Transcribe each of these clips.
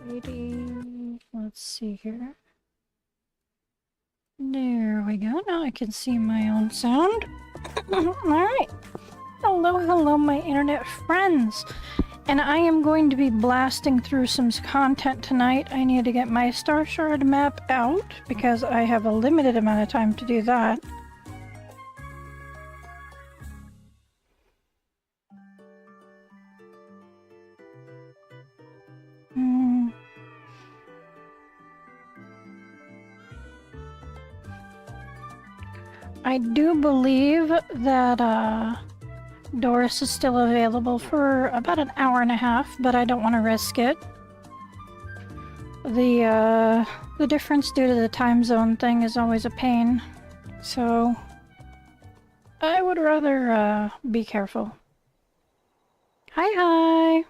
Alrighty. Let's see here. There we go. Now I can see my own sound. Alright. Hello, hello, my internet friends. And I am going to be blasting through some content tonight. I need to get my Star Shard map out because I have a limited amount of time to do that. I do believe that Doris is still available for about an hour and a half, but I don't want to risk it. The difference due to the time zone thing is always a pain, so I would rather be careful. Hi, hi!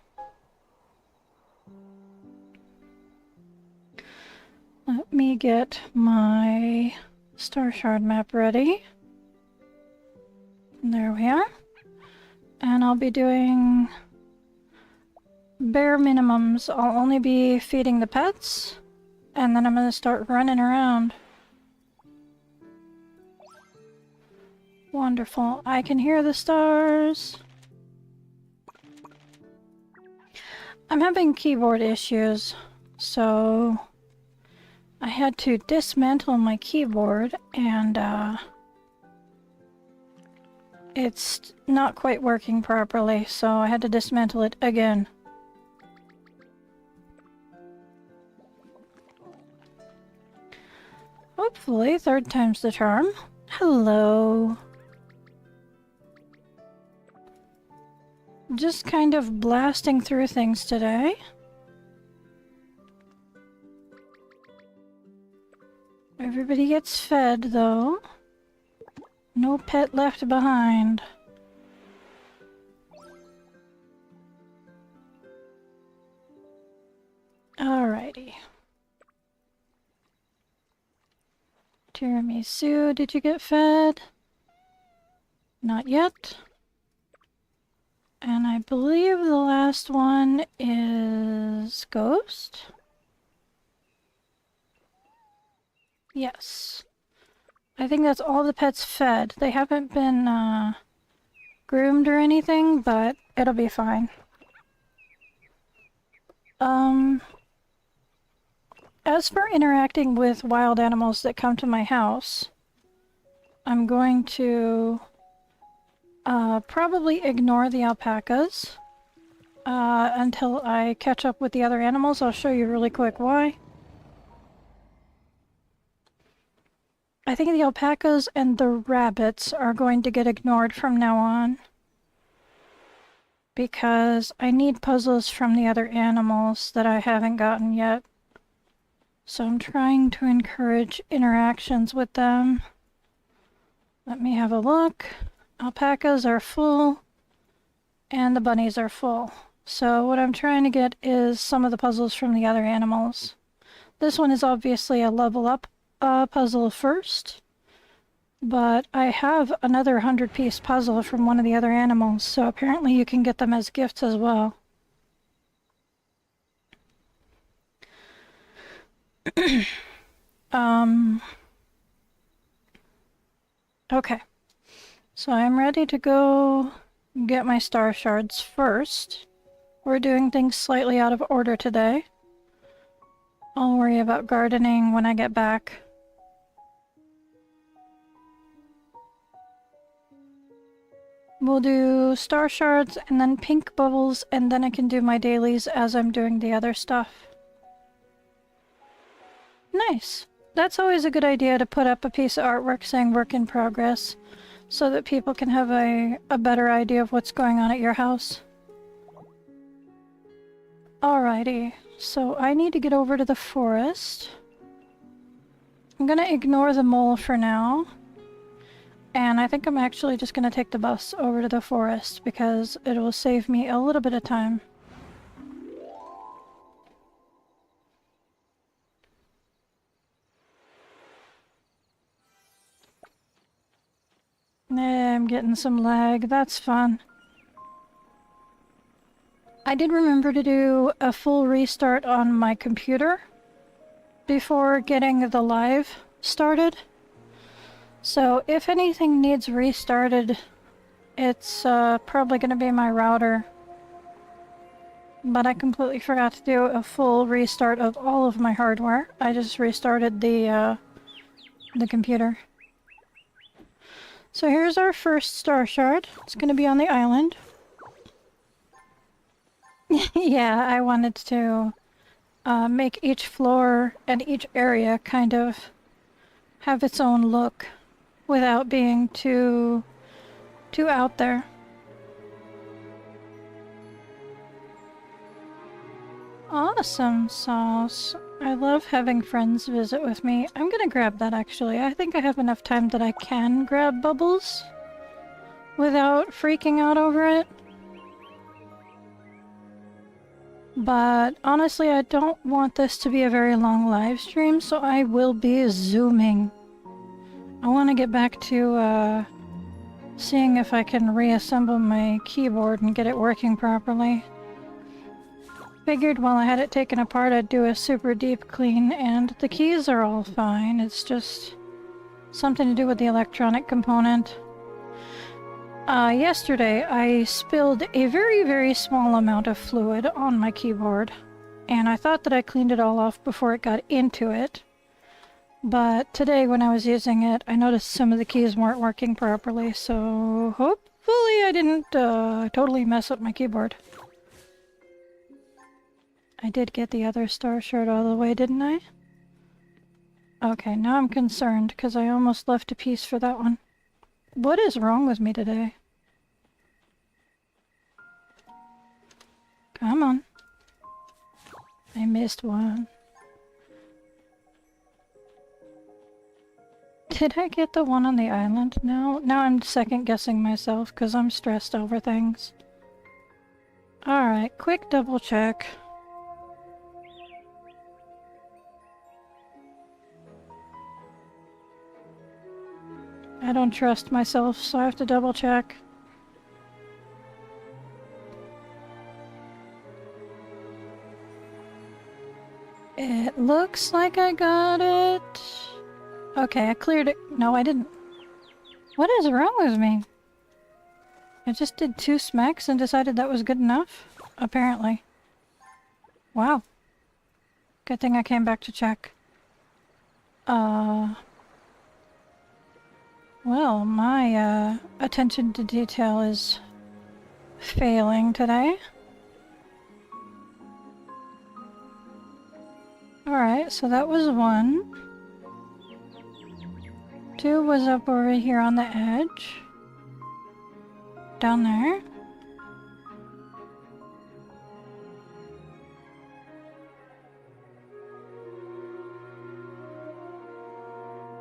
Let me get my Star Shard map ready. There we are. And I'll be doing bare minimums. I'll only be feeding the pets, and then I'm gonna start running around. Wonderful. I can hear the stars. I'm having keyboard issues, so I had to dismantle my keyboard, and it's not quite working properly, so I had to dismantle it again. Hopefully, third time's the charm. Hello. Just kind of blasting through things today. Everybody gets fed, though. No pet left behind. Alrighty. Tiramisu, did you get fed? Not yet. And I believe the last one is Ghost? Yes. I think that's all the pets fed. They haven't been groomed or anything, but it'll be fine. As for interacting with wild animals that come to my house, I'm going to probably ignore the alpacas until I catch up with the other animals. I'll show you really quick why. I think the alpacas and the rabbits are going to get ignored from now on, because I need puzzles from the other animals that I haven't gotten yet. So I'm trying to encourage interactions with them. Let me have a look. Alpacas are full, and the bunnies are full. So what I'm trying to get is some of the puzzles from the other animals. This one is obviously a level up puzzle first, but I have another 100-piece puzzle from one of the other animals, so apparently you can get them as gifts as well. Okay, so I'm ready to go get my Star Shards first. We're doing things slightly out of order today. I'll worry about gardening when I get back. We'll do Star Shards and then pink bubbles, and then I can do my dailies as I'm doing the other stuff. Nice. That's always a good idea, to put up a piece of artwork saying work in progress, so that people can have a better idea of what's going on at your house. Alrighty, so I need to get over to the forest. I'm gonna ignore the mole for now. And I think I'm actually just gonna take the bus over to the forest because it will save me a little bit of time. I'm getting some lag, that's fun. I did remember to do a full restart on my computer before getting the live started. So if anything needs restarted, it's probably going to be my router. But I completely forgot to do a full restart of all of my hardware. I just restarted the computer. So here's our first Star Shard. It's going to be on the island. Yeah, I wanted to make each floor and each area kind of have its own look without being too out there. Awesome sauce. I love having friends visit with me. I'm gonna grab that actually. I think I have enough time that I can grab bubbles without freaking out over it. But honestly, I don't want this to be a very long live stream, so I will be zooming. I want to get back to seeing if I can reassemble my keyboard and get it working properly. Figured while I had it taken apart I'd do a super deep clean, and the keys are all fine. It's just something to do with the electronic component. Yesterday I spilled a very, very small amount of fluid on my keyboard, and I thought that I cleaned it all off before it got into it. But today when I was using it, I noticed some of the keys weren't working properly, so hopefully I didn't totally mess up my keyboard. I did get the other Star Shard out of the way, didn't I? Okay, now I'm concerned, because I almost left a piece for that one. What is wrong with me today? Come on. I missed one. Did I get the one on the island? No. Now I'm second guessing myself, because I'm stressed over things. Alright, quick double check. I don't trust myself, so I have to double check. It looks like I got it. Okay, I cleared it. No, I didn't. What is wrong with me? I just did 2 smacks and decided that was good enough? Apparently. Wow. Good thing I came back to check. Well, my attention to detail is failing today. Alright, so that was 1. 2 was up over here on the edge. Down there.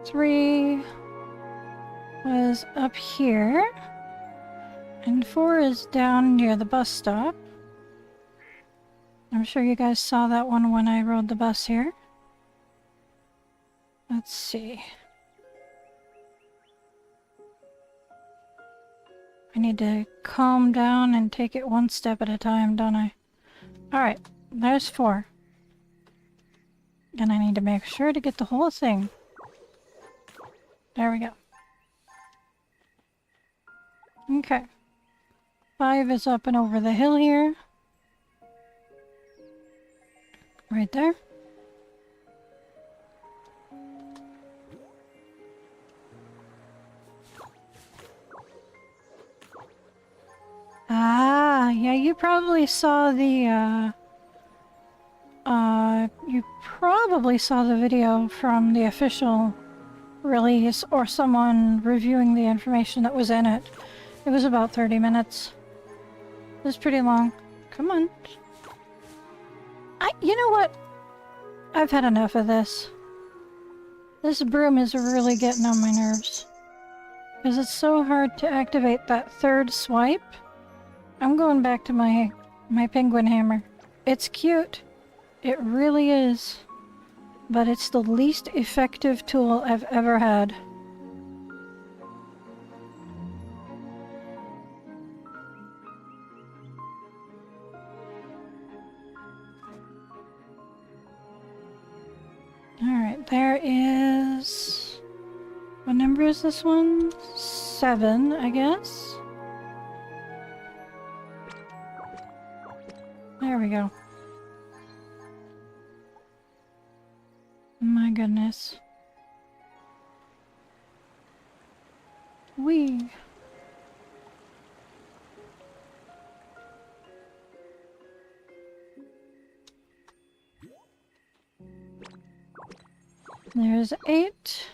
Three was up here, and 4 is down near the bus stop. I'm sure you guys saw that one when I rode the bus here. Let's see. I need to calm down and take it one step at a time, don't I? Alright, there's 4. And I need to make sure to get the whole thing. There we go. Okay. 5 is up and over the hill here. Right there. Ah, yeah, you probably saw the, you probably saw the video from the official release or someone reviewing the information that was in it. It was about 30 minutes. It was pretty long. Come on. You know what? I've had enough of this. This broom is really getting on my nerves. Because it's so hard to activate that 3rd swipe. I'm going back to my penguin hammer. It's cute. It really is. But it's the least effective tool I've ever had. Alright, there is... What number is this one? 7, I guess. There we go. My goodness. Whee! There's 8.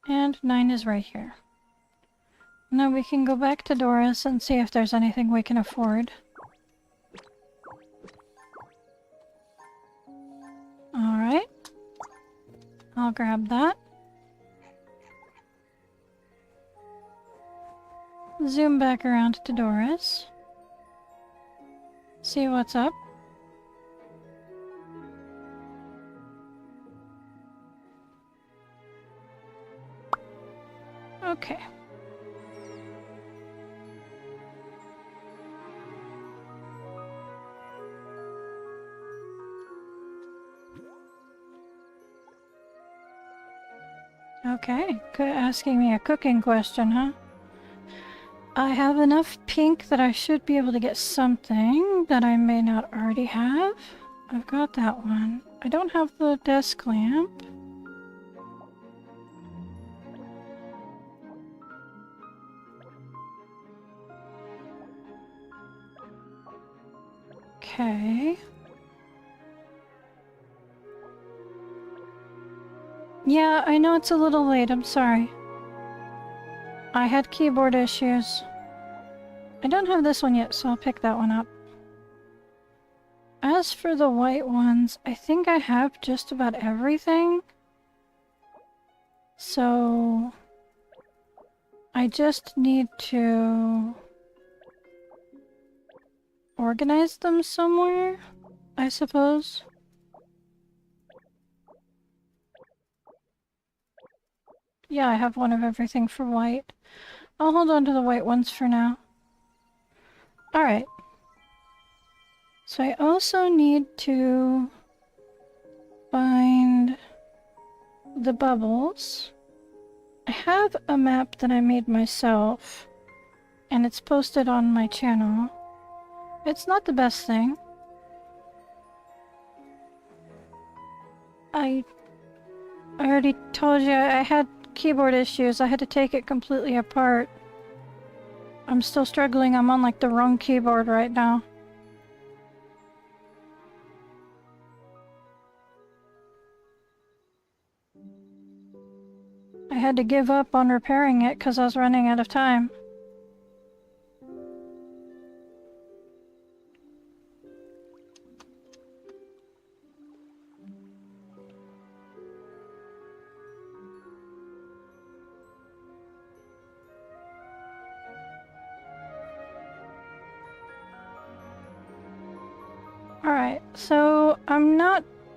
And 9 is right here. Now we can go back to Doris and see if there's anything we can afford. Alright. I'll grab that. Zoom back around to Doris. See what's up. Okay. Okay, asking me a cooking question, huh? I have enough pink that I should be able to get something that I may not already have. I've got that one. I don't have the desk lamp. Okay. Yeah, I know it's a little late, I'm sorry. I had keyboard issues. I don't have this one yet, so I'll pick that one up. As for the white ones, I think I have just about everything. So... I just need to... organize them somewhere, I suppose. Yeah, I have one of everything for white. I'll hold on to the white ones for now. Alright. So I also need to find the bubbles. I have a map that I made myself, and it's posted on my channel. It's not the best thing. I already told you I had keyboard issues. I had to take it completely apart. I'm still struggling. I'm on like the wrong keyboard right now. I had to give up on repairing it because I was running out of time. Alright, so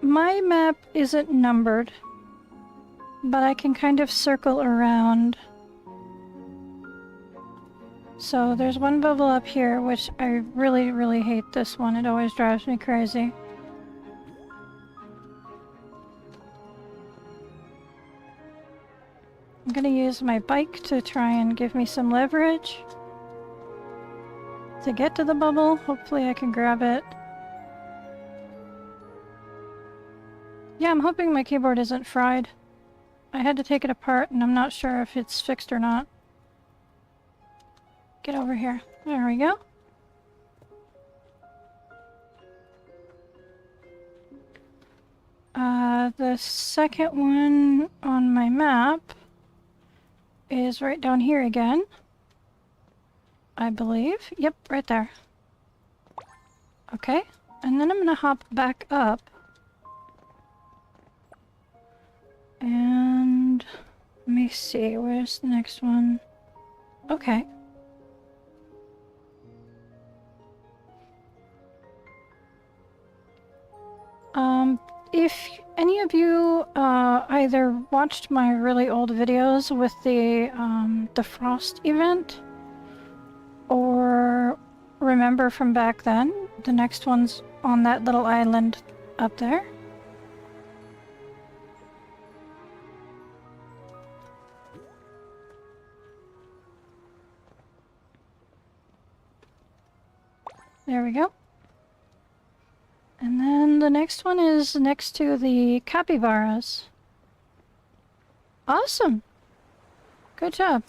my map isn't numbered, but I can kind of circle around. So there's one bubble up here, which I really, really hate this one. It always drives me crazy. I'm gonna use my bike to try and give me some leverage to get to the bubble. Hopefully I can grab it. Yeah, I'm hoping my keyboard isn't fried. I had to take it apart and I'm not sure if it's fixed or not. Get over here. There we go. The second one on my map is right down here again. I believe. Yep, right there. Okay, and then I'm gonna hop back up. And let me see, where's the next one? Okay. If any of you either watched my really old videos with the Frost event, or remember from back then. The next one's on that little island up there. There we go. And then the next one is next to the capybaras. Awesome! Good job.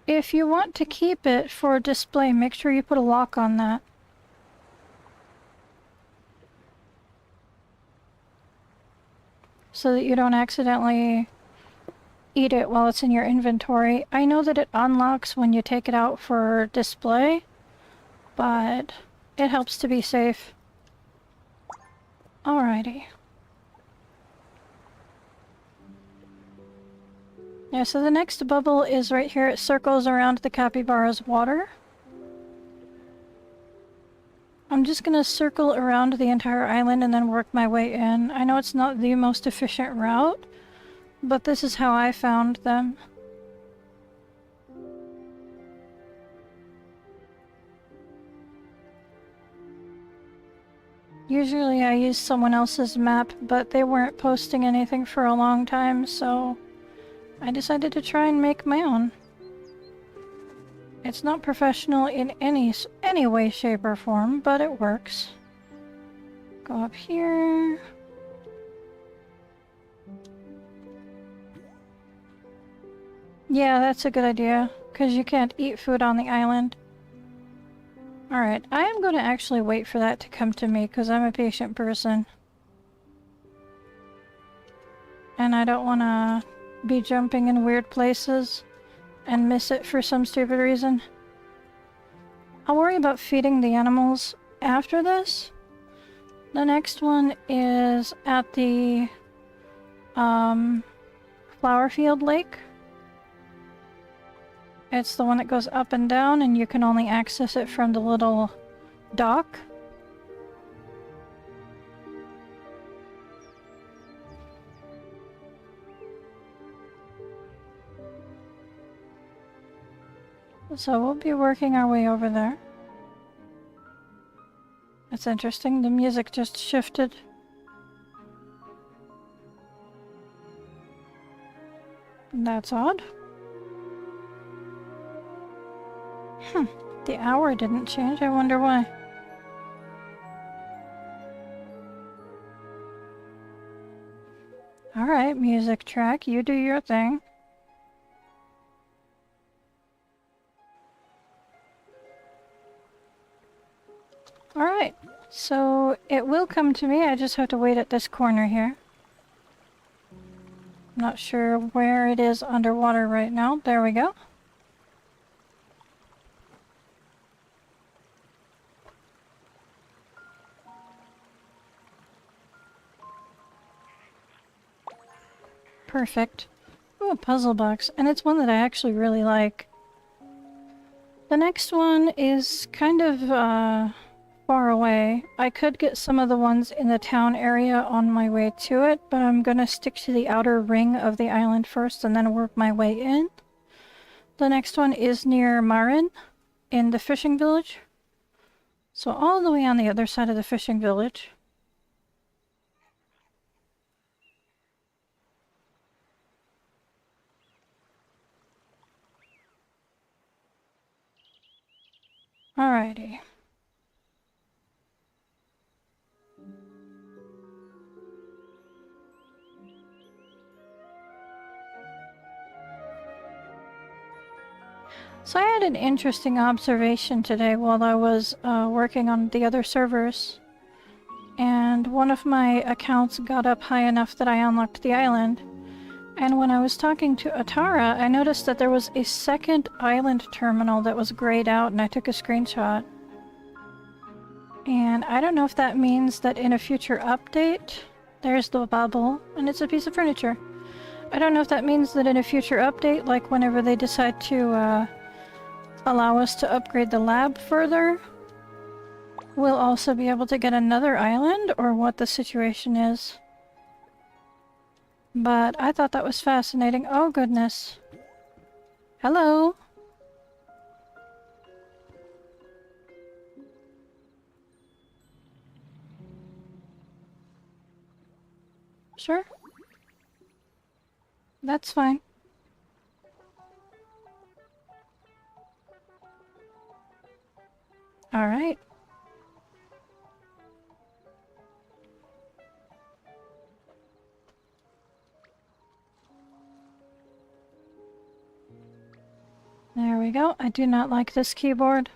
If you want to keep it for display, make sure you put a lock on that. So that you don't accidentally eat it while it's in your inventory. I know that it unlocks when you take it out for display, but it helps to be safe. Alrighty. Yeah, so the next bubble is right here. It circles around the capybara's water. I'm just gonna circle around the entire island and then work my way in. I know it's not the most efficient route, but this is how I found them. Usually I use someone else's map, but they weren't posting anything for a long time, so I decided to try and make my own. It's not professional in any way, shape, or form, but it works. Go up here. Yeah, that's a good idea, because you can't eat food on the island. Alright, I am going to actually wait for that to come to me, because I'm a patient person. And I don't want to be jumping in weird places and miss it for some stupid reason. I'll worry about feeding the animals after this. The next one is at the flower field lake. It's the one that goes up and down, and you can only access it from the little dock. So we'll be working our way over there. That's interesting, the music just shifted. That's odd. The hour didn't change, I wonder why. Alright, music track, you do your thing. Alright, so it will come to me, I just have to wait at this corner here. I'm not sure where it is underwater right now. There we go. Perfect. Ooh, a puzzle box, and it's one that I actually really like. The next one is kind of far away. I could get some of the ones in the town area on my way to it, but I'm gonna stick to the outer ring of the island first and then work my way in. The next one is near Marin in the fishing village. So all the way on the other side of the fishing village. Alrighty. So I had an interesting observation today while I was working on the other servers. And one of my accounts got up high enough that I unlocked the island. And when I was talking to Atara, I noticed that there was a second island terminal that was grayed out, and I took a screenshot. And I don't know if that means that in a future update, there's the bubble, and it's a piece of furniture. I don't know if that means that in a future update, like whenever they decide to allow us to upgrade the lab further, we'll also be able to get another island, or what the situation is. But I thought that was fascinating. Oh goodness. Hello. Sure. That's fine. All right. There we go. I do not like this keyboard.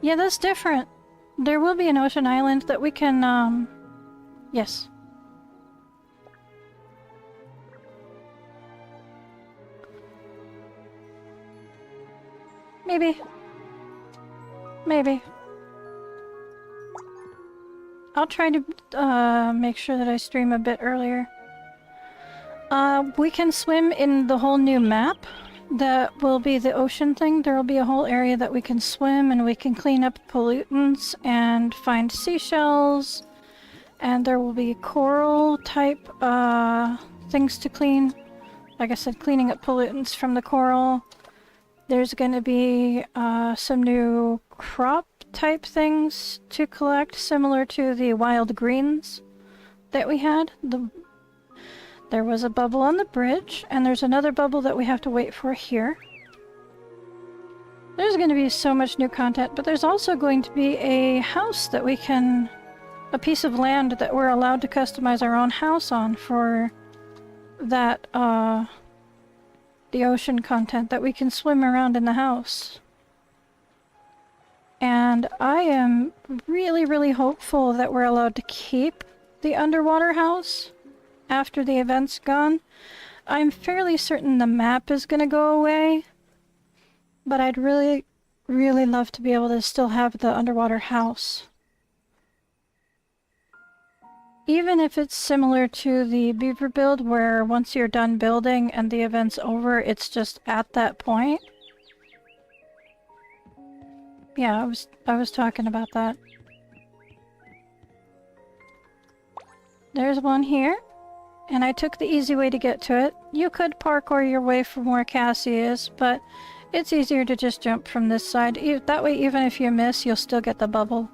Yeah, that's different. There will be an ocean island that we can, yes. Maybe. Maybe. I'll try to make sure that I stream a bit earlier. We can swim in the whole new map. That will be the ocean thing. There will be a whole area that we can swim and we can clean up pollutants and find seashells. And there will be coral type things to clean. Like I said, cleaning up pollutants from the coral. There's going to be some new crop type things to collect, similar to the wild greens that we had. There was a bubble on the bridge, and there's another bubble that we have to wait for here. There's going to be so much new content, but there's also going to be a house that we can... a piece of land that we're allowed to customize our own house on for that, the ocean content, that we can swim around in the house. And I am really, really hopeful that we're allowed to keep the underwater house after the event's gone. I'm fairly certain the map is going to go away, but I'd really, really love to be able to still have the underwater house. Even if it's similar to the beaver build, where once you're done building and the event's over, it's just at that point. Yeah, I was talking about that. There's one here, and I took the easy way to get to it. You could parkour your way from where Cassie is, but it's easier to just jump from this side. That way, even if you miss, you'll still get the bubble.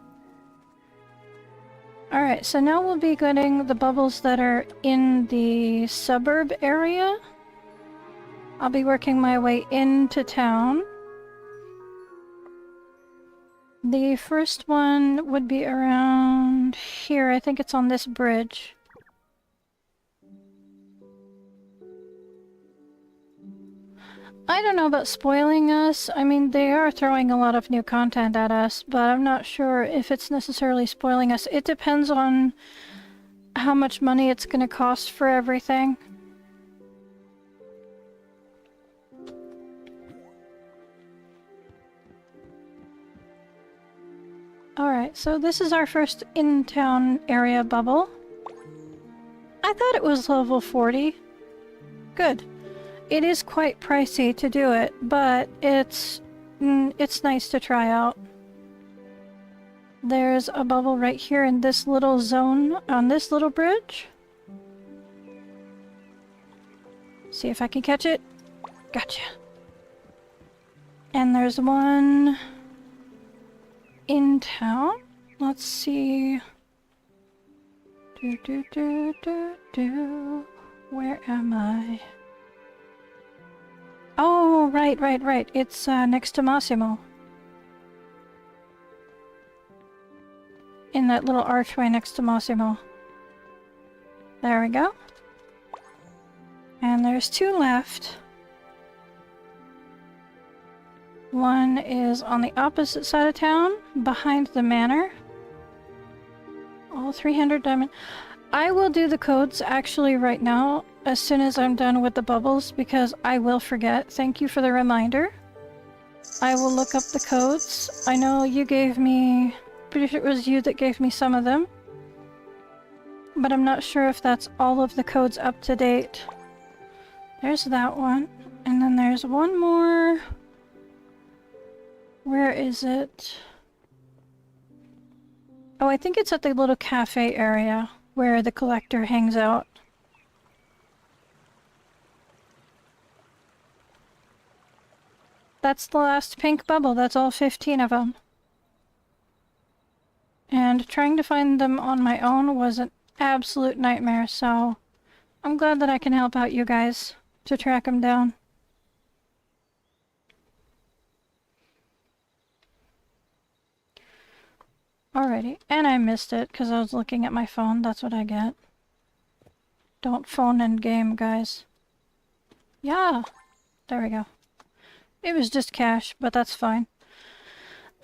Alright, so now we'll be getting the bubbles that are in the suburb area. I'll be working my way into town. The first one would be around here. I think it's on this bridge. I don't know about spoiling us. I mean, they are throwing a lot of new content at us, but I'm not sure if it's necessarily spoiling us. It depends on how much money it's going to cost for everything. Alright, so this is our first in-town area bubble. I thought it was level 40. Good. It is quite pricey to do it, but it's nice to try out. There's a bubble right here in this little zone on this little bridge. See if I can catch it. Gotcha. And there's one in town. Let's see. Where am I? Oh, right. It's next to Massimo. In that little archway next to Massimo. There we go. And there's two left. One is on the opposite side of town, behind the manor. All 300 diamond. I will do the codes actually right now, as soon as I'm done with the bubbles, because I will forget. Thank you for the reminder. I will look up the codes. I know you gave me... pretty sure it was you that gave me some of them. But I'm not sure if that's all of the codes up to date. There's that one. And then there's one more... Where is it? Oh, I think it's at the little cafe area where the collector hangs out. That's the last pink bubble. That's all 15 of them. And trying to find them on my own was an absolute nightmare, so I'm glad that I can help out you guys to track them down. Alrighty, and I missed it because I was looking at my phone. That's what I get. Don't phone in game, guys. Yeah, there we go. It was just cash, but that's fine.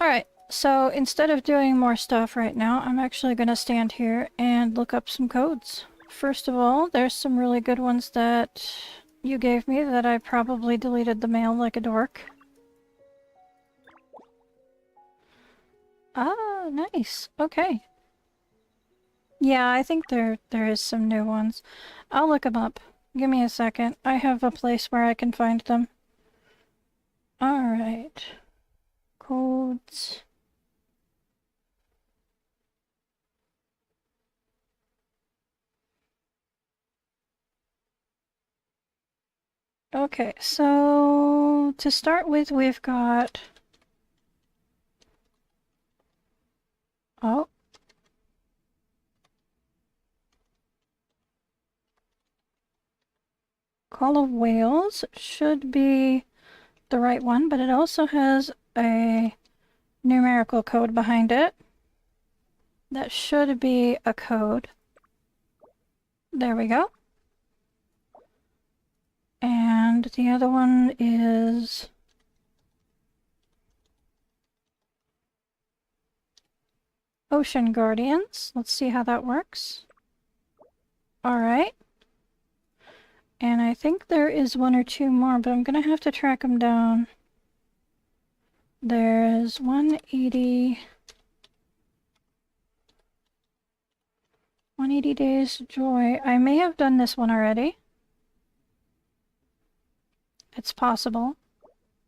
Alright, so instead of doing more stuff right now, I'm actually going to stand here and look up some codes. First of all, there's some really good ones that you gave me that I probably deleted the mail like a dork. Ah, nice. Okay. Yeah, I think there is some new ones. I'll look them up. Give me a second. I have a place where I can find them. Alright. Codes. Okay, so to start with, we've got... Oh. Call of Whales should be the right one, but it also has a numerical code behind it. That should be a code. There we go. And the other one is... Ocean Guardians. Let's see how that works. Alright. And I think there is one or two more, but I'm gonna have to track them down. There's 180... 180 Days Joy. I may have done this one already. It's possible.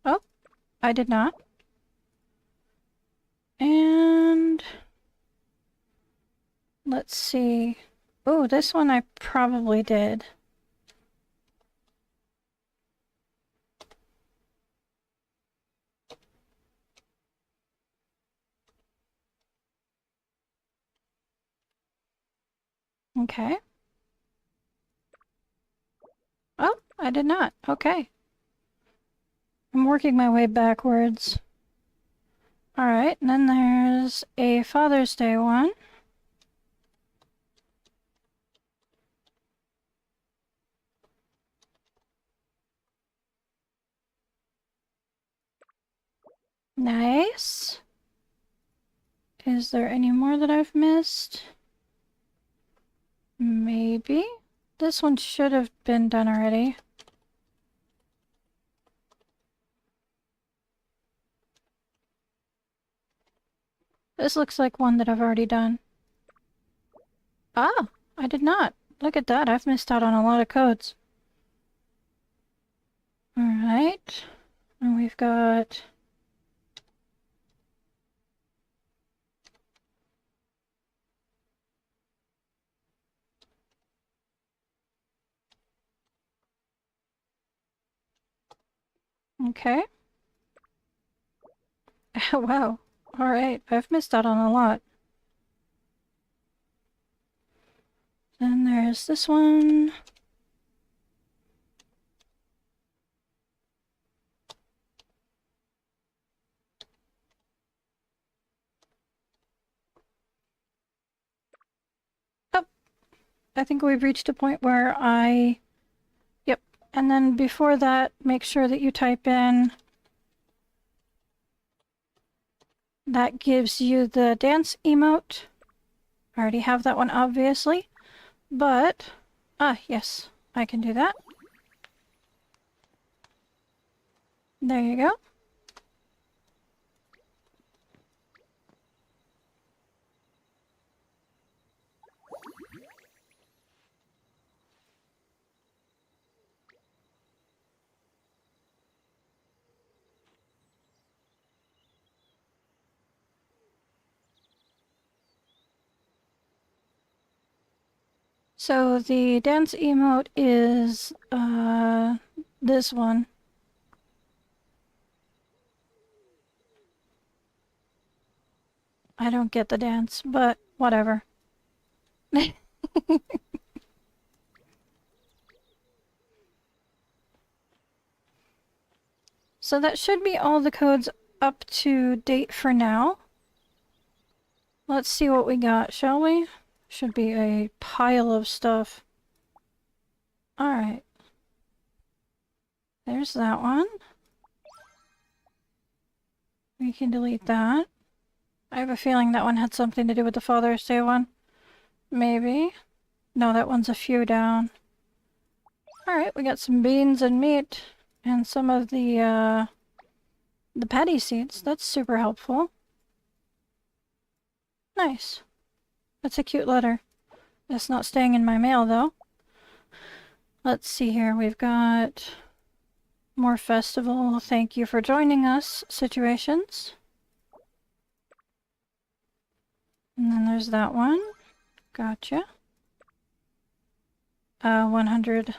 Oh, I did not. And... let's see. Oh, this one I probably did. Okay. Oh, I did not. Okay. I'm working my way backwards. Alright, and then there's a Father's Day one. Nice. Is there any more that I've missed? Maybe? This one should have been done already. This looks like one that I've already done. Ah, I did not. Look at that, I've missed out on a lot of codes. Alright. And we've got... Okay. Wow. Alright, I've missed out on a lot. Then there's this one. Oh, I think we've reached a point where I... Yep. And then before that, make sure that you type in... That gives you the dance emote. I already have that one, obviously. But... Ah, yes. I can do that. There you go. So the dance emote is this one. I don't get the dance, but whatever. So that should be all the codes up to date for now. Let's see what we got, shall we? Should be a pile of stuff. Alright. There's that one. We can delete that. I have a feeling that one had something to do with the Father's Day one. Maybe. No, that one's a few down. Alright, we got some beans and meat. And some of the patty seeds. That's super helpful. Nice. That's a cute letter. It's not staying in my mail, though. Let's see here. We've got more festival. Thank you for joining us situations. And then there's that one. Gotcha. 100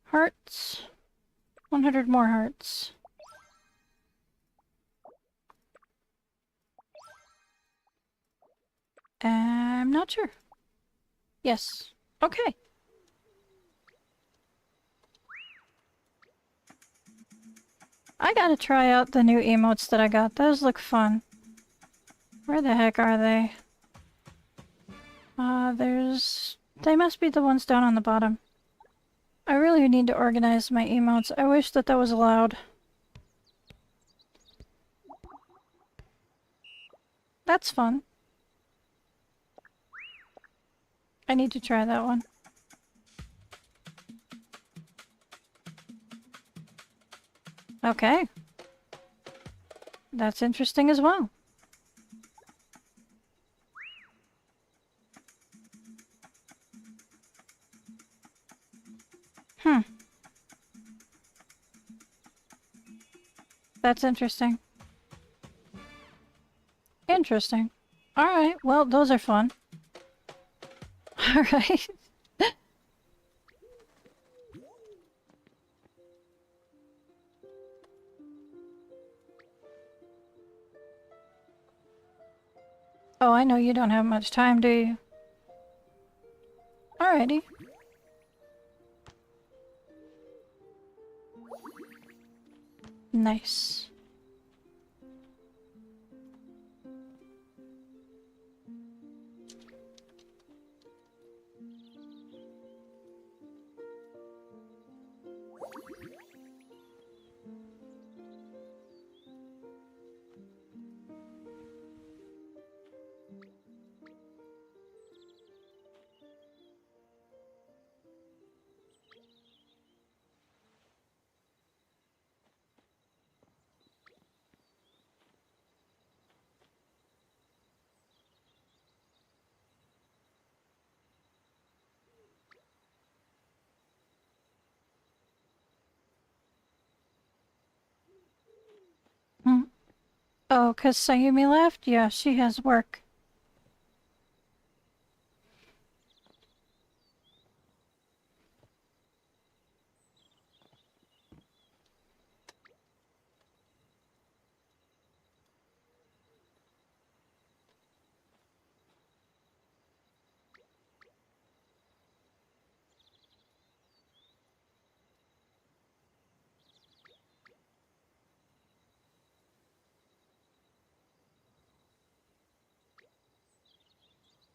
hearts. 100 more hearts. I'm not sure. Yes. Okay. I gotta try out the new emotes that I got. Those look fun. Where the heck are they? They must be the ones down on the bottom. I really need to organize my emotes. I wish that was allowed. That's fun. I need to try that one. Okay. That's interesting as well. That's interesting. Interesting. Alright, well, those are fun. Alright. Oh, I know you don't have much time, do you? Alrighty. Nice. Oh, 'cause Sayumi left? Yeah, she has work.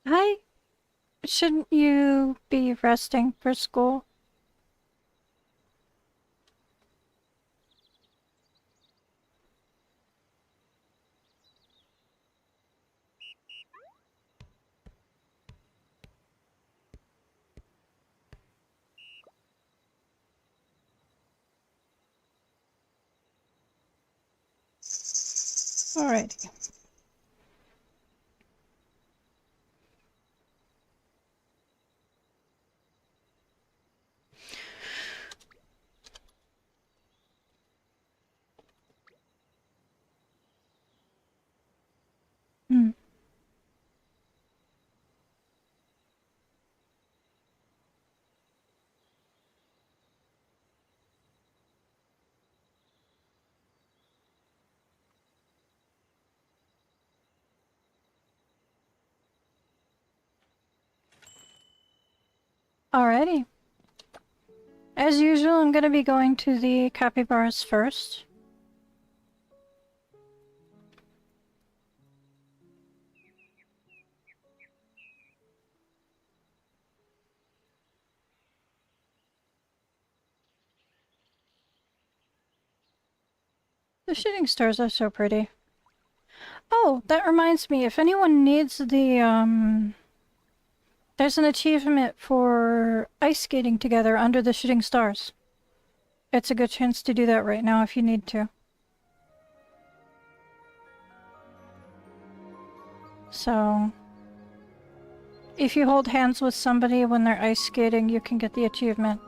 Hi. Shouldn't you be resting for school? Alrighty. Alrighty. As usual, I'm gonna be going to the capybaras first. The shooting stars are so pretty. Oh, that reminds me, if anyone needs the, there's an achievement for ice skating together under the shooting stars. It's a good chance to do that right now if you need to. So, if you hold hands with somebody when they're ice skating, you can get the achievement.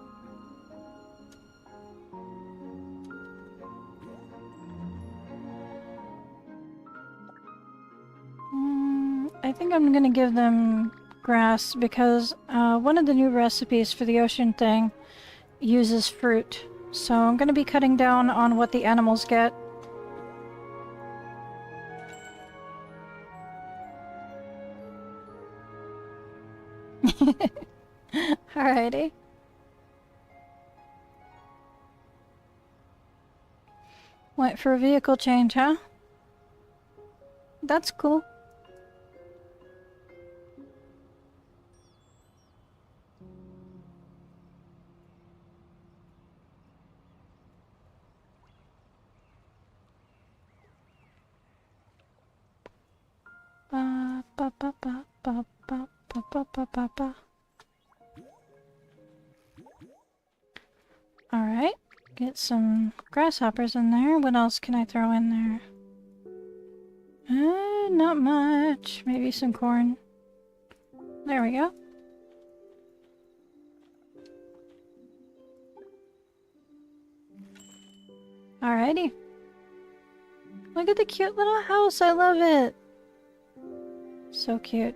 I think I'm gonna give them grass because one of the new recipes for the ocean thing uses fruit. So I'm gonna be cutting down on what the animals get. Alrighty. Went for a vehicle change, huh? That's cool. Ba ba ba ba ba ba ba ba ba ba ba. Alright, get some grasshoppers in there. What else can I throw in there? Not much. Maybe some corn. There we go. Alrighty. Look at the cute little house. I love it. So cute.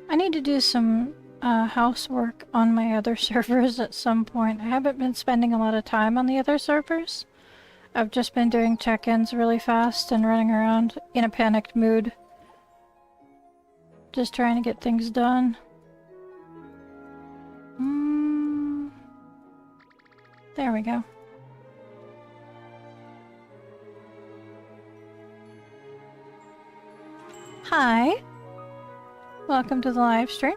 I need to do some housework on my other servers at some point. I haven't been spending a lot of time on the other servers. I've just been doing check-ins really fast and running around in a panicked mood. Just trying to get things done. There we go. Hi! Welcome to the live stream.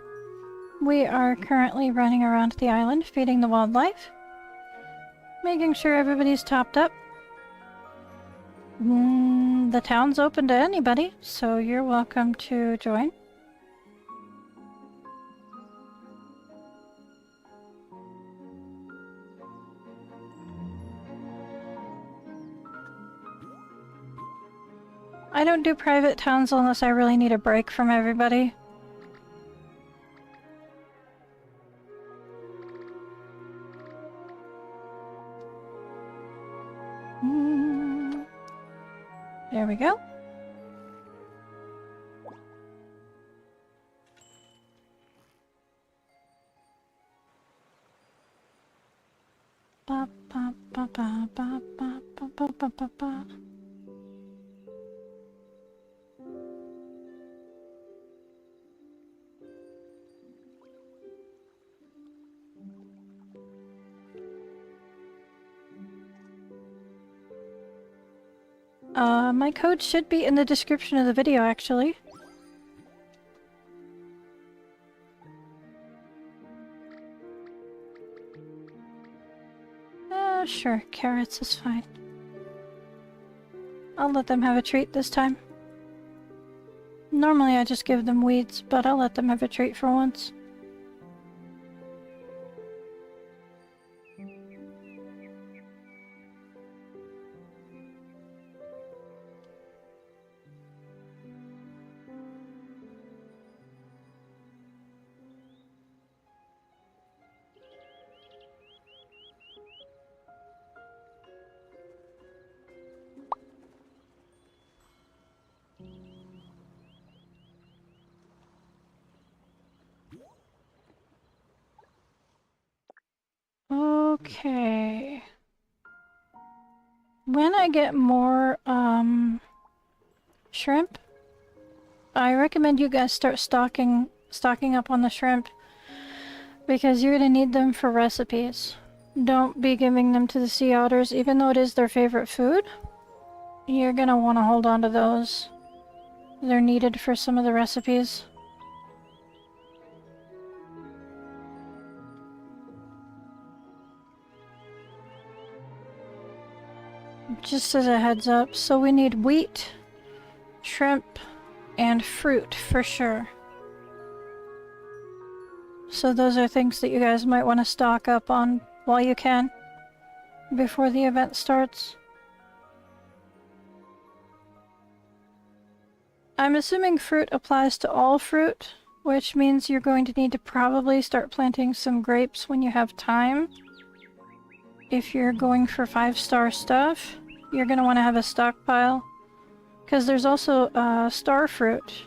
We are currently running around the island feeding the wildlife. Making sure everybody's topped up. The town's open to anybody, so you're welcome to join. I don't do private towns unless I really need a break from everybody. There we go. Ba ba ba ba ba ba ba ba ba ba ba. My code should be in the description of the video, actually. Sure, carrots is fine. I'll let them have a treat this time. Normally I just give them weeds, but I'll let them have a treat for once. Okay. When I get more, shrimp, I recommend you guys start stocking up on the shrimp because you're gonna need them for recipes. Don't be giving them to the sea otters, even though it is their favorite food. You're gonna want to hold on to those. They're needed for some of the recipes. Just as a heads up, so we need wheat, shrimp, and fruit for sure. So those are things that you guys might want to stock up on while you can, before the event starts. I'm assuming fruit applies to all fruit, which means you're going to need to probably start planting some grapes when you have time. If you're going for 5-star stuff, you're going to want to have a stockpile, because there's also star fruit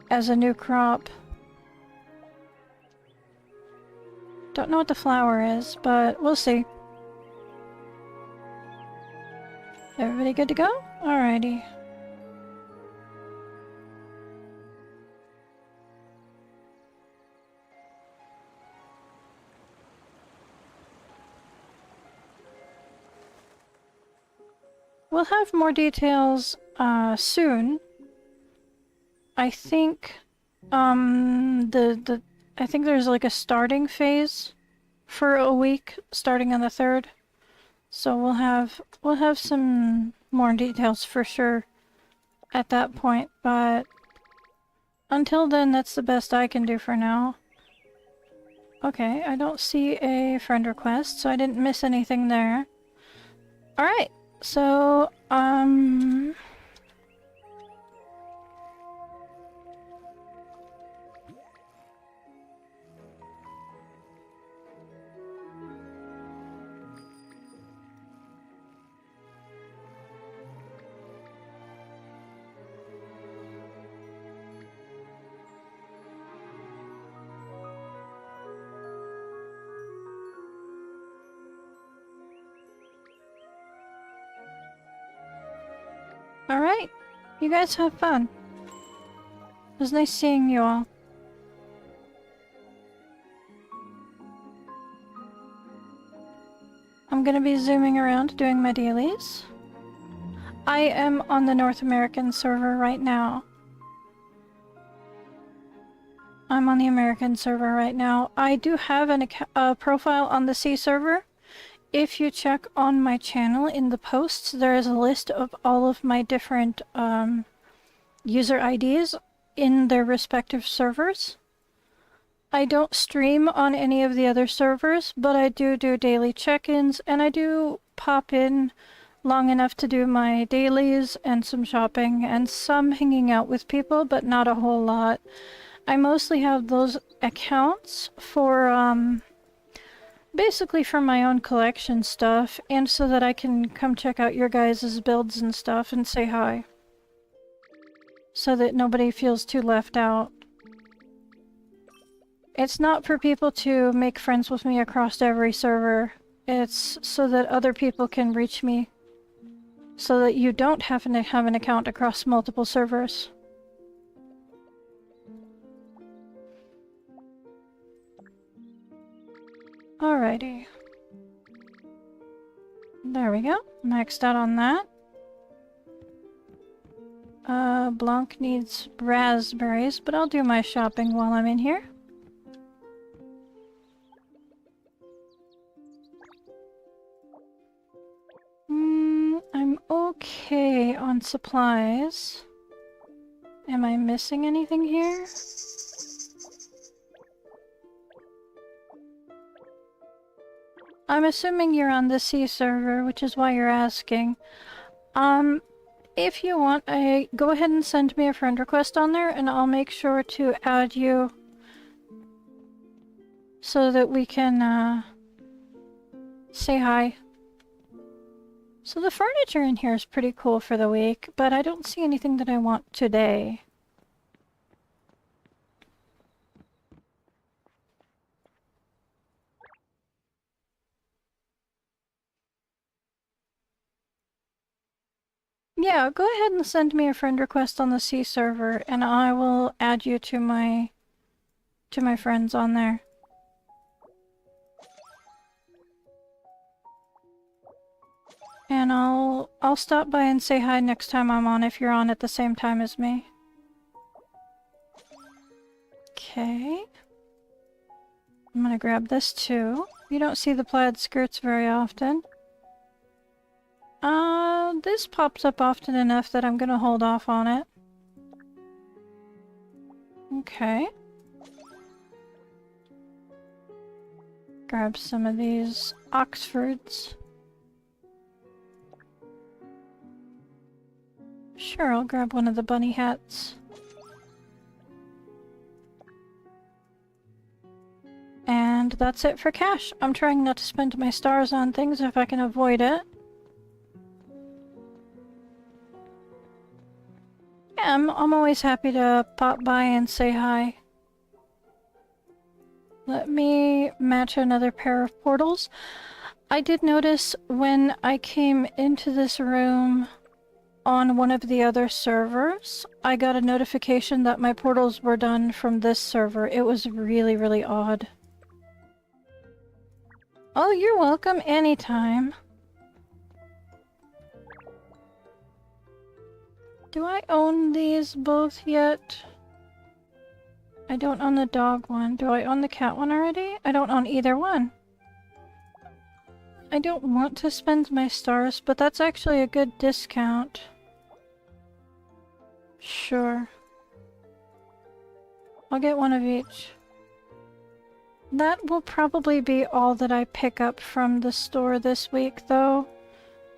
as a new crop. Don't know what the flower is, but we'll see. Everybody good to go? Alrighty. We'll have more details soon. I think I think there's like a starting phase for a week starting on the 3rd. So we'll have some more details for sure at that point, but until then that's the best I can do for now. Okay, I don't see a friend request, so I didn't miss anything there. Alright. So, alright. You guys have fun. It was nice seeing you all. I'm gonna be zooming around doing my dailies. I am on the North American server right now. I'm on the American server right now. I do have a profile on the C server. If you check on my channel in the posts, there is a list of all of my different user IDs in their respective servers. I don't stream on any of the other servers, but I do daily check-ins, and I do pop in long enough to do my dailies and some shopping and some hanging out with people, but not a whole lot. I mostly have those accounts for basically for my own collection stuff, and so that I can come check out your guys' builds and stuff and say hi. So that nobody feels too left out. It's not for people to make friends with me across every server. It's so that other people can reach me. So that you don't have to have an account across multiple servers. Alrighty. There we go. Maxed out on that. Blanc needs raspberries, but I'll do my shopping while I'm in here. I'm okay on supplies. Am I missing anything here? I'm assuming you're on the C server, which is why you're asking. If you want, go ahead and send me a friend request on there, and I'll make sure to add you so that we can, say hi. So the furniture in here is pretty cool for the week, but I don't see anything that I want today. Yeah, go ahead and send me a friend request on the C server, and I will add you to my friends on there. And I'll stop by and say hi next time I'm on if you're on at the same time as me. Okay. I'm gonna grab this too. You don't see the plaid skirts very often. This pops up often enough that I'm gonna hold off on it. Okay. Grab some of these Oxfords. Sure, I'll grab one of the bunny hats. And that's it for cash. I'm trying not to spend my stars on things if I can avoid it. Yeah, I'm always happy to pop by and say hi. Let me match another pair of portals. I did notice when I came into this room on one of the other servers, I got a notification that my portals were done from this server. It was really, really odd. Oh, you're welcome anytime. Do I own these both yet? I don't own the dog one. Do I own the cat one already? I don't own either one. I don't want to spend my stars, but that's actually a good discount. Sure. I'll get one of each. That will probably be all that I pick up from the store this week, though.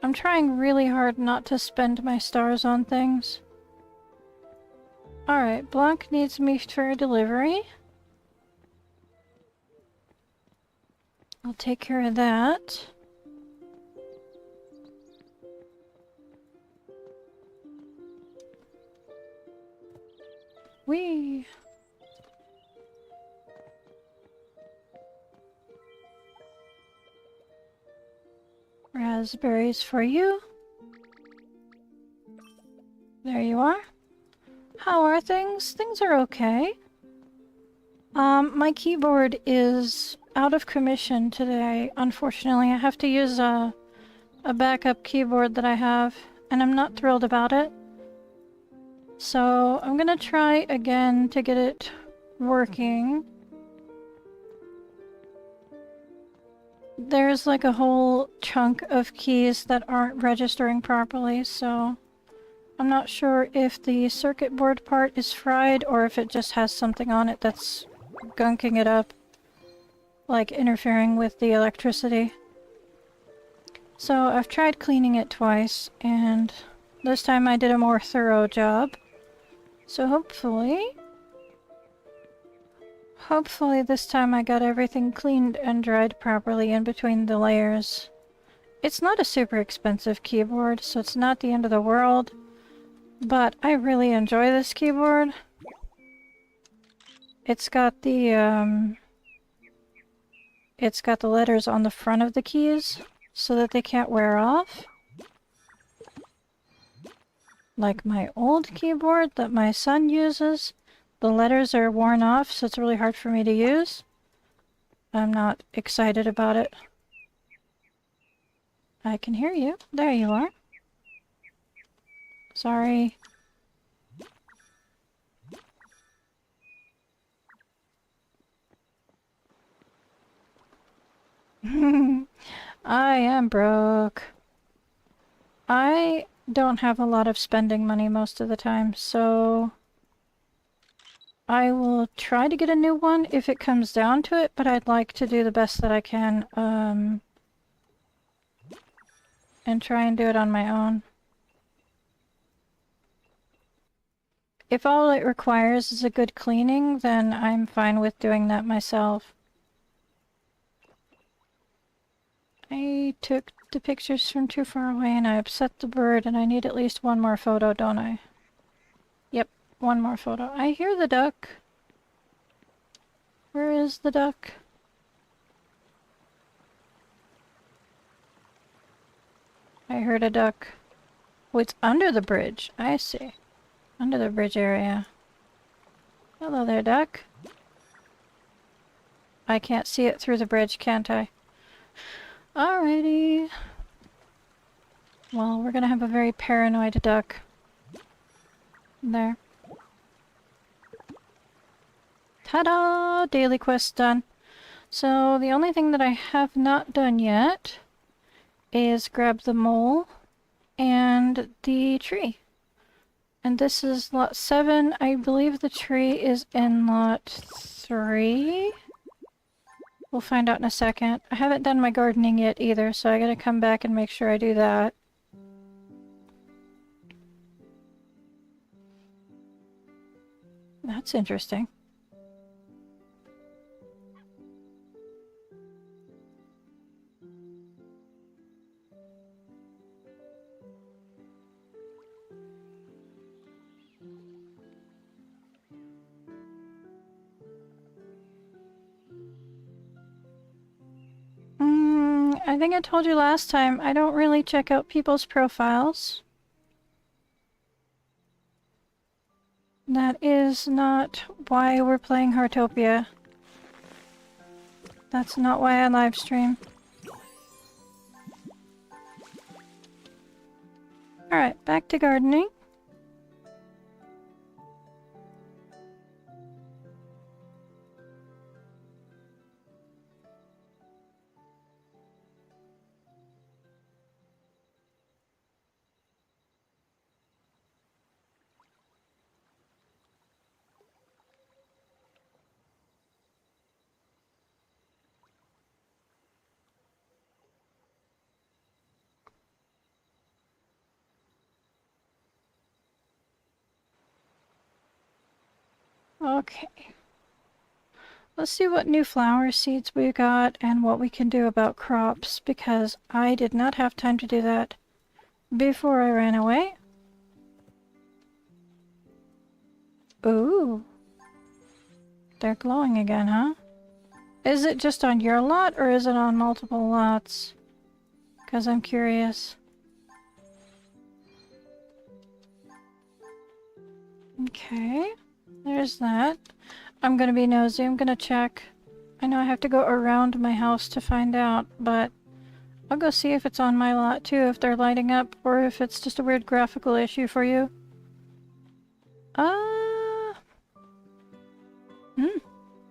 I'm trying really hard not to spend my stars on things. Alright, Blanc needs me for delivery. I'll take care of that. Whee! Raspberries for you. There you are. How are things? Things are okay. My keyboard is out of commission today. Unfortunately, I have to use a backup keyboard that I have, and I'm not thrilled about it. So I'm gonna try again to get it working. There's like a whole chunk of keys that aren't registering properly, so I'm not sure if the circuit board part is fried or if it just has something on it that's gunking it up, like interfering with the electricity. So I've tried cleaning it twice, and this time I did a more thorough job. So hopefully this time I got everything cleaned and dried properly in between the layers. It's not a super expensive keyboard, so it's not the end of the world, but I really enjoy this keyboard. It's got the letters on the front of the keys so that they can't wear off. Like my old keyboard that my son uses, the letters are worn off, so it's really hard for me to use. I'm not excited about it. I can hear you. There you are. Sorry. I am broke. I don't have a lot of spending money most of the time, so I will try to get a new one if it comes down to it, but I'd like to do the best that I can, and try and do it on my own. If all it requires is a good cleaning, then I'm fine with doing that myself. I took the pictures from too far away and I upset the bird, and I need at least one more photo, don't I? Yep, one more photo. I hear the duck. Where is the duck? I heard a duck. Oh, it's under the bridge. I see. Under the bridge area. Hello there, duck. I can't see it through the bridge, can't I? Alrighty. Well, we're gonna have a very paranoid duck. There. Ta-da! Daily quest done. So, the only thing that I have not done yet is grab the mole and the tree. And this is lot 7. I believe the tree is in lot 3. We'll find out in a second. I haven't done my gardening yet either, so I gotta come back and make sure I do that. That's interesting. I think I told you last time, I don't really check out people's profiles. That is not why we're playing Heartopia. That's not why I live stream. Alright, back to gardening. Okay. Let's see what new flower seeds we got and what we can do about crops, because I did not have time to do that before I ran away. Ooh. They're glowing again, huh? Is it just on your lot or is it on multiple lots? Because I'm curious. Okay. There's that. I'm gonna be nosy. I'm gonna check. I know I have to go around my house to find out, but I'll go see if it's on my lot too, if they're lighting up, or if it's just a weird graphical issue for you.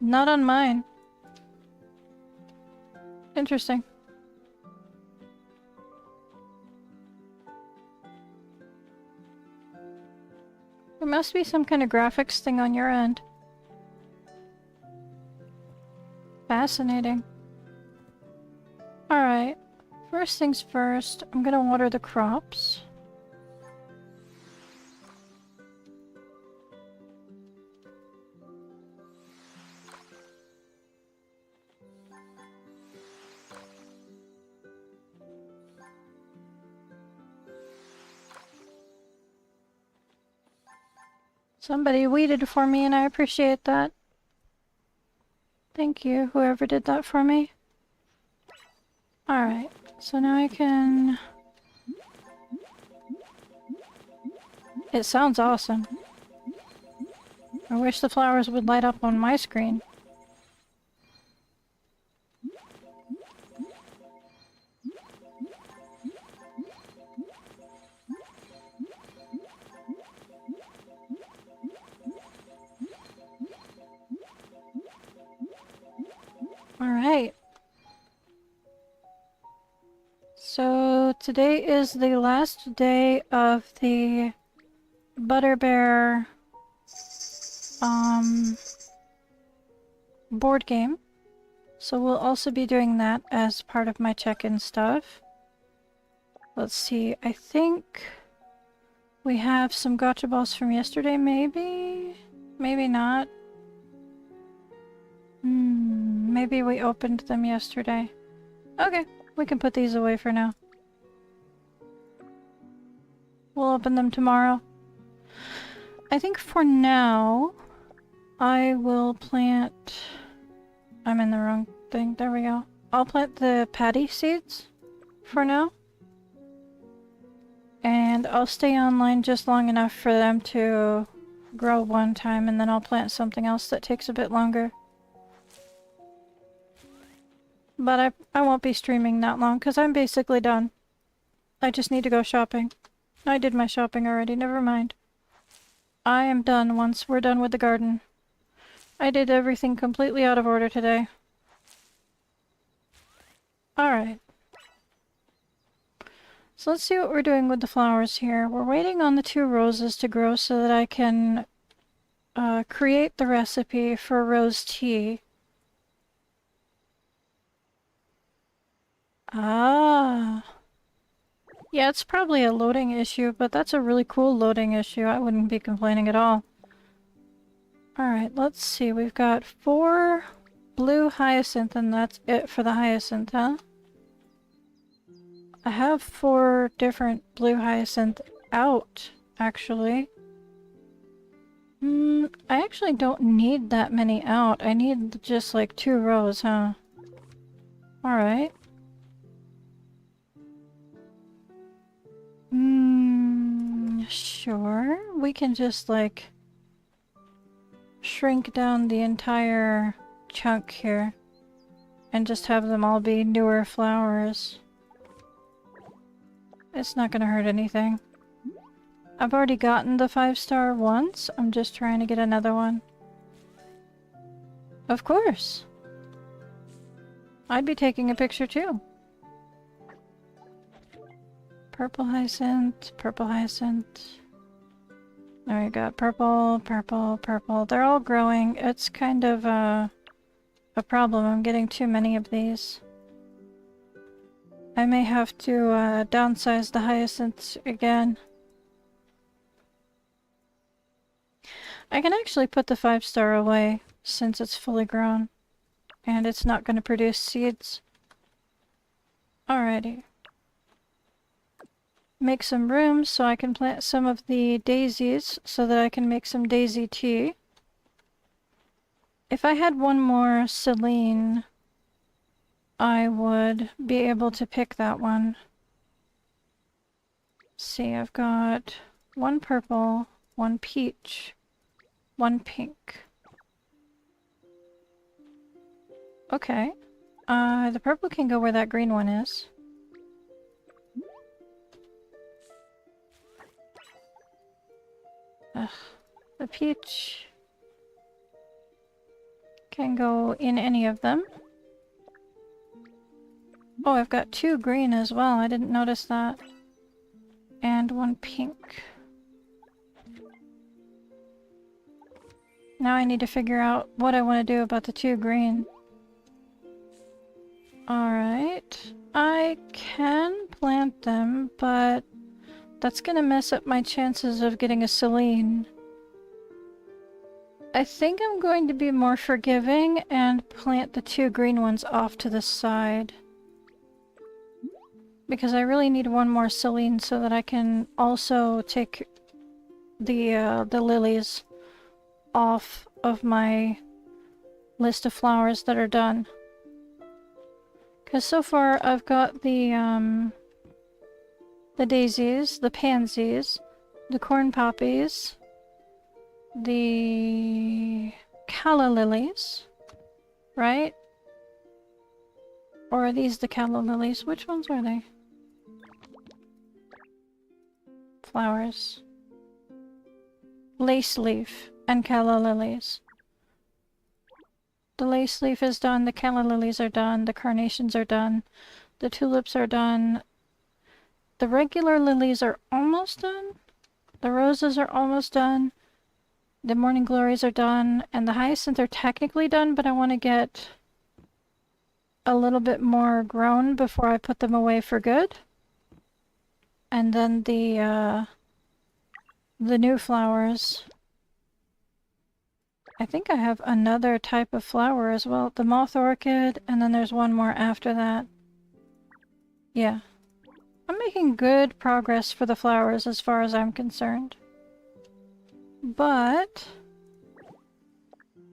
Not on mine. Interesting. There must be some kind of graphics thing on your end. Fascinating. Alright. First things first, I'm gonna water the crops. Somebody weeded for me and I appreciate that. Thank you, whoever did that for me. Alright, so now I can... It sounds awesome. I wish the flowers would light up on my screen. Alright. So today is the last day of the Butterbear board game. So we'll also be doing that as part of my check-in stuff. Let's see, I think we have some gotcha balls from yesterday, maybe? Maybe not. Maybe we opened them yesterday. Okay, we can put these away for now. We'll open them tomorrow. I think for now, I will plant... I'm in the wrong thing. There we go. I'll plant the patty seeds for now. And I'll stay online just long enough for them to grow one time, and then I'll plant something else that takes a bit longer. But I won't be streaming that long because I'm basically done. I just need to go shopping. I did my shopping already, never mind. I am done once we're done with the garden. I did everything completely out of order today. Alright. So let's see what we're doing with the flowers here. We're waiting on the 2 roses to grow so that I can create the recipe for rose tea. Ah. Yeah, it's probably a loading issue, but that's a really cool loading issue. I wouldn't be complaining at all. Alright, let's see. We've got 4 blue hyacinth, and that's it for the hyacinth, huh? I have 4 different blue hyacinth out, actually. I actually don't need that many out. I need just like 2 rows, huh? Alright. Sure. We can just like shrink down the entire chunk here and just have them all be newer flowers. It's not gonna hurt anything. I've already gotten the 5-star once. I'm just trying to get another one. Of course. I'd be taking a picture too. Purple hyacinth, purple hyacinth. There we go. Purple, purple, purple. They're all growing. It's kind of a problem. I'm getting too many of these. I may have to downsize the hyacinths again. I can actually put the 5-star away since it's fully grown and it's not going to produce seeds. Alrighty. Make some room so I can plant some of the daisies so that I can make some daisy tea. If I had one more Celine, I would be able to pick that one. Let's see, I've got 1 purple, 1 peach, 1 pink. Okay. The purple can go where that green one is. Ugh. The peach can go in any of them. Oh, I've got 2 green as well. I didn't notice that. And 1 pink. Now I need to figure out what I want to do about the 2 green. Alright. I can plant them, but that's gonna mess up my chances of getting a Celine. I think I'm going to be more forgiving and plant the 2 green ones off to the side. Because I really need 1 more Celine so that I can also take the lilies off of my list of flowers that are done. Because so far I've got the daisies, the pansies, the corn poppies, the calla lilies, right? Or are these the calla lilies? Which ones are they? Flowers. Lace leaf and calla lilies. The lace leaf is done, the calla lilies are done, the carnations are done, the tulips are done. The regular lilies are almost done. The roses are almost done. The morning glories are done, and the hyacinth are technically done, but I want to get a little bit more grown before I put them away for good. And then the new flowers. I think I have another type of flower as well. The moth orchid, and then there's one more after that. Yeah. I'm making good progress for the flowers as far as I'm concerned. But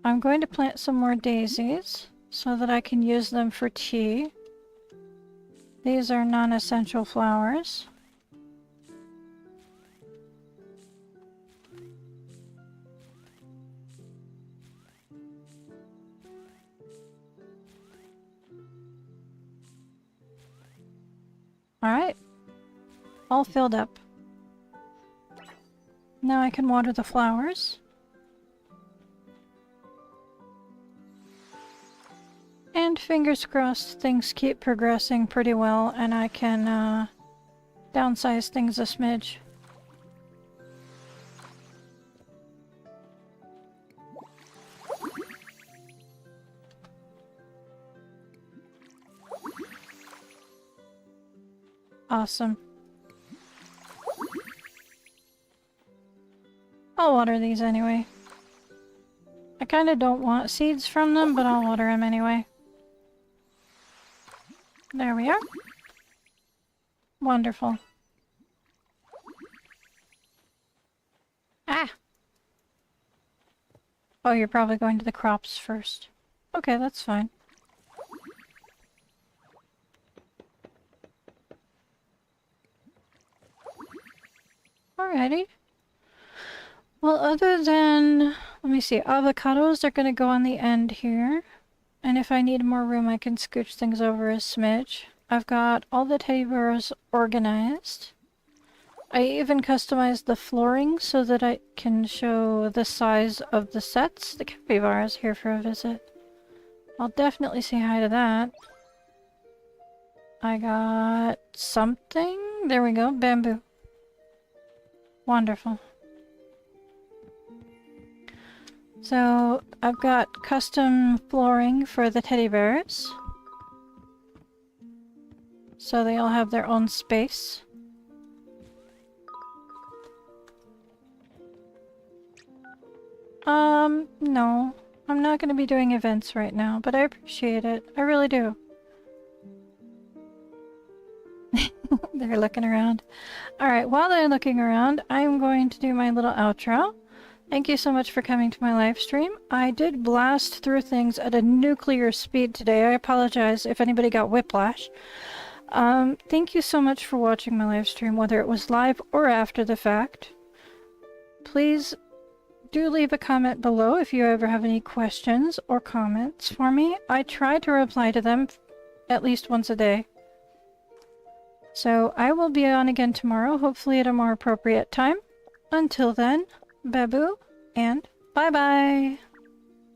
I'm going to plant some more daisies so that I can use them for tea. These are non-essential flowers. Alright. All filled up. Now I can water the flowers. And fingers crossed things keep progressing pretty well and I can downsize things a smidge. Awesome. I'll water these anyway. I kinda don't want seeds from them, but I'll water them anyway. There we are. Wonderful. Ah! Oh, you're probably going to the crops first. Okay, that's fine. Alrighty. Well, other than... let me see. Avocados are going to go on the end here. And if I need more room, I can scooch things over a smidge. I've got all the teddy bears organized. I even customized the flooring so that I can show the size of the sets. The capybara is here for a visit. I'll definitely say hi to that. I got something. There we go. Bamboo. Wonderful. So, I've got custom flooring for the teddy bears. So they all have their own space. No. I'm not going to be doing events right now, but I appreciate it. I really do. They're looking around. Alright, while they're looking around, I'm going to do my little outro. Thank you so much for coming to my live stream. I did blast through things at a nuclear speed today. I apologize if anybody got whiplash. Thank you so much for watching my live stream, whether it was live or after the fact. Please do leave a comment below if you ever have any questions or comments for me. I try to reply to them at least once a day. So I will be on again tomorrow, hopefully at a more appropriate time. Until then, Babu, and bye-bye!